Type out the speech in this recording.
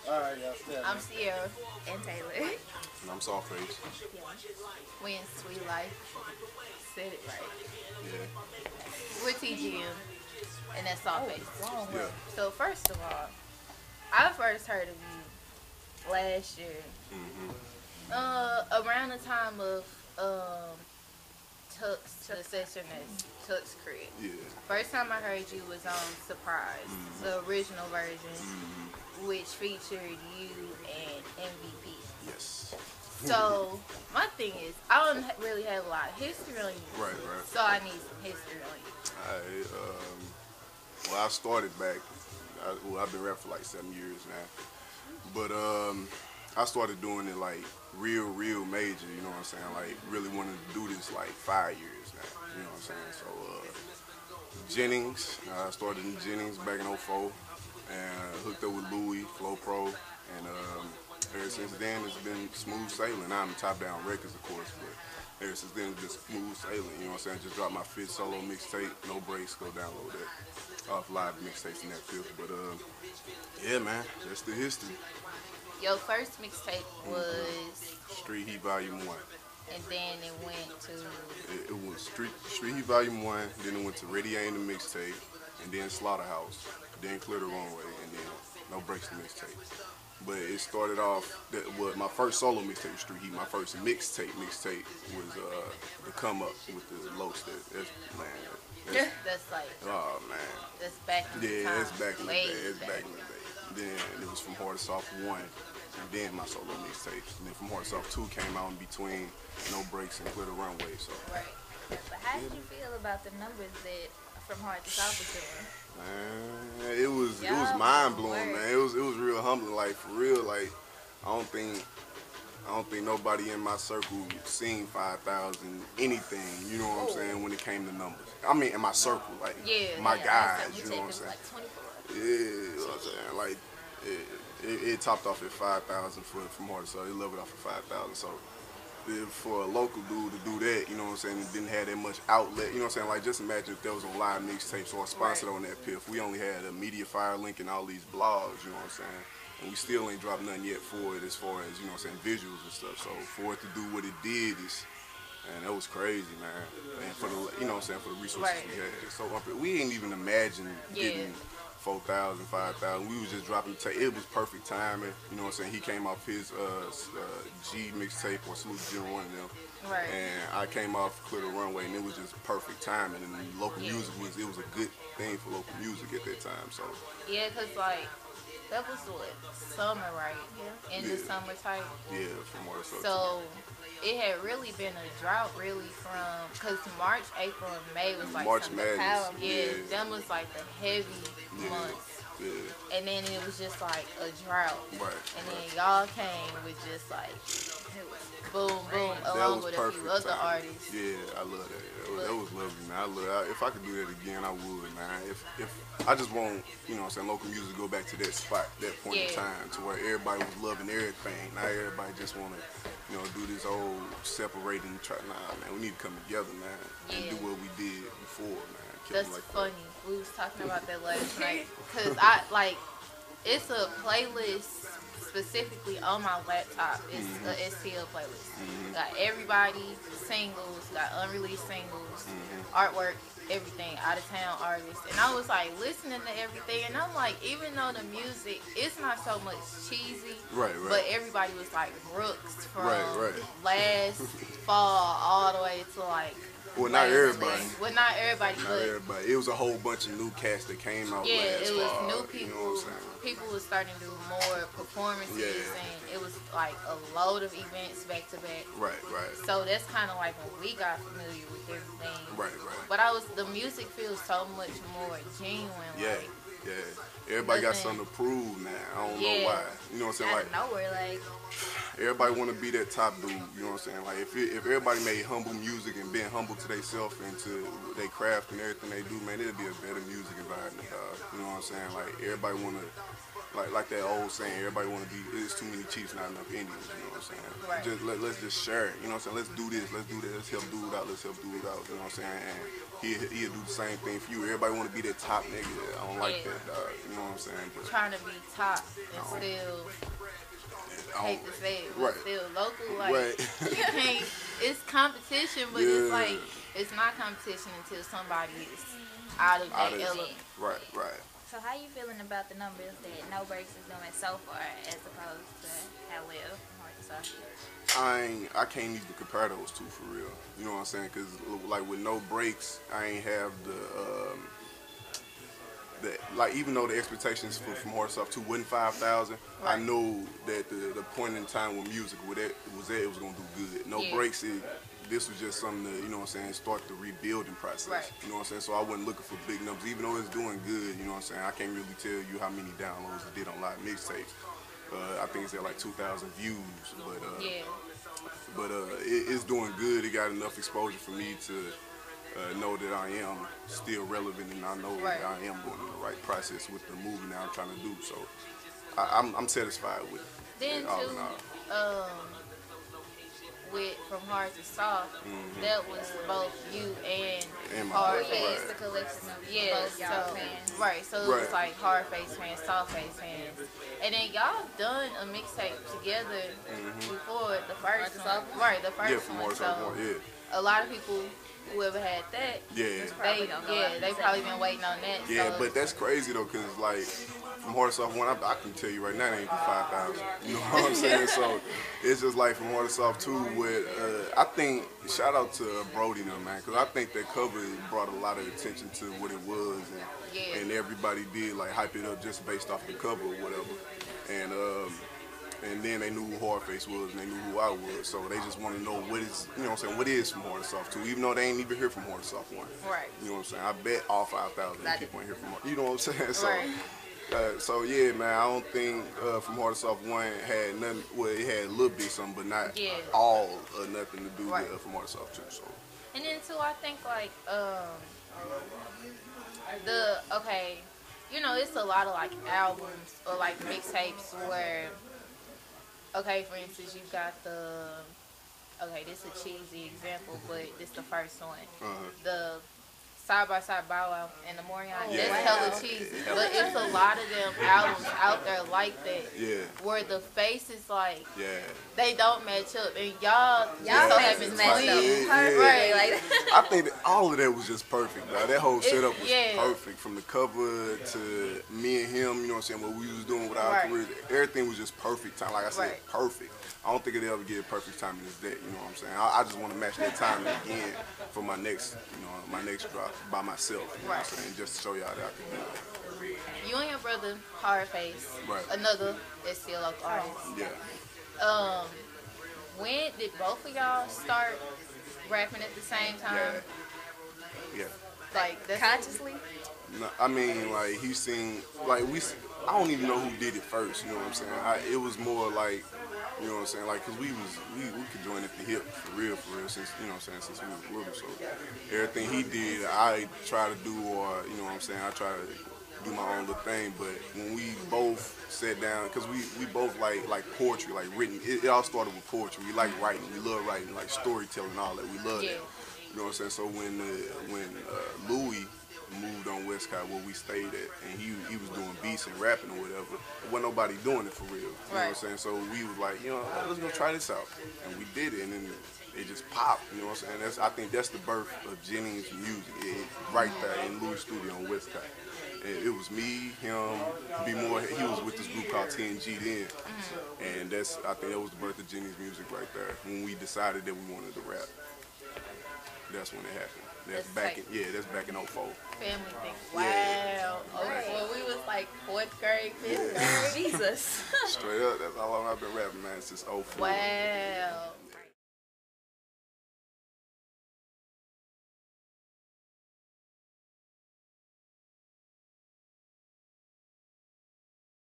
Alright, y'all stay. I'm Sierra and Taylor. And I'm Softface. Yeah. We in Sweet Life. Said it right. Yeah. We're TGM, and that's Softface. Yeah. So first of all, I first heard of you last year. Around the time of Tuck's the session as Tuck's crib. Yeah. First time I heard you was on Surprise, the original version, which featured you and MVP. Yes. So my thing is, I don't really have a lot of history on you. Right. So I need some history on you. Well, I started back. I've been rapping for like 7 years now. But I started doing it like real major. You know what I'm saying? Like really wanted to do this like 5 years now. You know what I'm saying? So Jennings. I started in Jennings back in '04 and hooked up with Louis, Flow Pro, and ever since then it's been smooth sailing. Now I'm Top Down Records, of course, but ever since then it's been smooth sailing. You know what I'm saying? Just dropped my 5th solo mixtape, No Breaks. Go download that off live mixtapes in that 5th. But yeah, man, that's the history. Your first mixtape was, Street Heat Volume 1. and then it went to. It was Street Heat Volume 1, then it went to Ready Aim the mixtape, and then Slaughterhouse, then Clear the Runway, and then No Breaks the mixtape. But it started off, my first solo mixtape was Street Heat. My first mixtape was the Come Up with the Low Step. That's like. Oh man. That's back in the time. Yeah, it's back in the day. Way It's back in the day. Then it was From Hard to Soft 1, and then my solo mixtapes. And then From Hard to Soft 2 came out in between No Breaks and Clear the Runway. So. Right. But how did you feel about the numbers that From Hard to Soft was doing? Man, it was mind blowing, man. It was real humbling. Like for real, like I don't think nobody in my circle seen 5,000 anything. You know what I'm saying? When it came to numbers, I mean in my circle, like my guys. You know what I'm saying? Like 24. Yeah, you know what I'm saying? Like it topped off at 5,000 from Hard to Soft. It leveled off at 5,000. So for a local dude to do that, you know what I'm saying, and didn't have that much outlet, you know what I'm saying, like just imagine if there was on live mixtapes or sponsored on that piff. We only had a media fire link and all these blogs, you know what I'm saying, and we still ain't dropped nothing yet for it as far as, you know what I'm saying, visuals and stuff. So for it to do what it did is, man, that was crazy, man. And for the, you know what I'm saying, for the resources we had. So we ain't even imagine getting 4,000, 5,000. We was just dropping tape. It was perfect timing. You know what I'm saying? He came off his G mixtape or Salute to Gen 1 of them. Right. And I came off Clear the Runway, and it was just perfect timing. And local music it was a good thing for local music at that time. So yeah, cause like that was what, summer, right? Yeah. In the summer type. Yeah, from what it's so it had really been a drought, really, from because March, April, and May was like March some Madness. power. Yeah, them was like the heavy months. Yeah. And then it was just like a drought. Right. And then y'all came with just like boom, boom, along with a few other artists. Yeah, I love that. That was lovely, man. If I could do that again, I would, man. If I just want, you know what I'm saying, local music go back to that spot, that point in time, to where everybody was loving everything. Now everybody just want to, you know, do this whole separating. Nah, man, we need to come together, man, and do what we did before, man. That's like funny. That. We was talking about that last night. Because it's a playlist specifically on my laptop. It's a STL playlist. Got everybody, singles, got unreleased singles, artwork, everything, out of town artists. And I was like listening to everything, and I'm like, even though the music, it's not so much cheesy, but everybody was like Brooks from last fall all the way to like. Well, not everybody. Well, not everybody. Not everybody. It was a whole bunch of new cats that came out. Yeah, it was fall, new people. You know what I'm saying? People was starting to do more performances, and it was like a load of events back to back. Right. So that's kind of like when we got familiar with everything. Right. But the music feels so much more genuine. Yeah. Everybody got something to prove now. I don't know why. You know what I'm saying? Out of nowhere, like. Everybody want to be that top dude, you know what I'm saying? Like, if everybody made humble music and being humble to themselves and to their craft and everything they do, man, it'd be a better music environment, dog. You know what I'm saying? Like, everybody want to, like that old saying, everybody want to be, there's too many Chiefs, not enough Indians, you know what I'm saying? Right. Let's just share it, you know what I'm saying? Let's do this, let's help dude out, you know what I'm saying? And he'll do the same thing for you. Everybody want to be that top nigga. I don't like that, dog. You You know what I'm saying? But trying to be top and still hate to say it, but right. still local. Like Right. you can't. It's competition, but Yeah. it's like it's not competition until somebody is out of that element. Right, right. So how you feeling about the numbers that No Breaks is doing so far as opposed to how well Hard to Soft? I can't even compare those two for real. You know what I'm saying? Because like with No Breaks, I ain't have the like even though the expectations from Hard Soft 2 wasn't 5,000, Right. I know that the point in time with music with it was gonna do good. No Breaks, this was just something to, you know what I'm saying, start the rebuilding process. Right. You know what I'm saying? So I wasn't looking for big numbers, even though it's doing good. You know what I'm saying? I can't really tell you how many downloads it did on live mixtapes. I think it's at like 2,000 views, but it's doing good. It got enough exposure for me to know that I am still relevant, and I know that I am going the right process with the movement that I'm trying to do. So I'm satisfied with it. Then all in too, all. with From Hard to Soft, that was both you and my Hard brother, Face. right. It's the collection of Yeah, both y'all so fans. right, so it was like Hardface fans, Softface fans, and then y'all done a mixtape together before the first one, right? The first From one. Hard So Soft, a lot of people, whoever had that, they probably been waiting on that. Yeah, so. but that's crazy though, cause like From Hard Soft 1, I can tell you right now, it ain't 5,000. You know what I'm saying? So it's just like From Hard Soft 2, with I think shout out to Brody now, man, cause I think that cover brought a lot of attention to what it was, and everybody did like hype it up just based off the cover or whatever, and then they knew who Hardface was and they knew who I was, so they just want to know what is, you know what I'm saying, what is From Hard to Soft 2, even though they ain't even hear From Hard to Soft 1. Right. You know what I'm saying? I bet all 5,000 people ain't hear from Hard. You know what I'm saying? So, Right. So yeah, man, I don't think From Hard to Soft 1 had nothing, well, it had a little bit something, but not all or nothing to do with From Hard to Soft 2. So. And then too, I think like you know, it's a lot of like albums or like mixtapes where, okay, for instance, you've got this is a cheesy example, but this the first one, the Side by Side Bow Wow and the Morion. That's hella cheesy, but it's a lot of them albums out there like that, where the faces like they don't match up, and y'all faces match up perfect. Right. I think that all of that was just perfect, bro. That whole setup was perfect, from the cover to me and him. You know what I'm saying? What we was doing with our careers, everything was just perfect time. Like I said, perfect. I don't think it'll ever get a perfect timing as that. You know what I'm saying? I just want to match that timing again for my next, my next drop by myself. You know what I'm saying? Just to show y'all that I can do it. You and your brother, Hardface, another STL local artist. Yeah. When did both of y'all start rapping at the same time? Yeah. Like consciously? No, I mean, like he sing, like I don't even know who did it first. You know what I'm saying? It was more like, you know what I'm saying? Like, cause we could join at the hip for real, since, you know what I'm saying, since we was little. So everything he did, I try to do, or, you know what I'm saying, I try to do my own little thing. But when we both sat down, cause we both like poetry, like written. It all started with poetry. We like writing. We love writing, like storytelling, and all that. We love that. You know what I'm saying? So when Louis moved on West Coast where we stayed at, and he was doing beats and rapping or whatever, wasn't nobody doing it for real. You know what I'm saying? So we was like, let's go try this out, and we did it, and then it just popped. You know what I'm saying? I think that's the birth of Jennings music, right there in Louis' studio on West Coast. And it was me, him, B More. He was with this group called TNG then, and I think that was the birth of Jennings music right there. When we decided that we wanted to rap, that's when it happened. That's back in 04. Family thing. Wow. Well, we was like 4th grade, 5th grade. Jesus. Straight up, that's how long I've been rapping, man, since 04. Wow.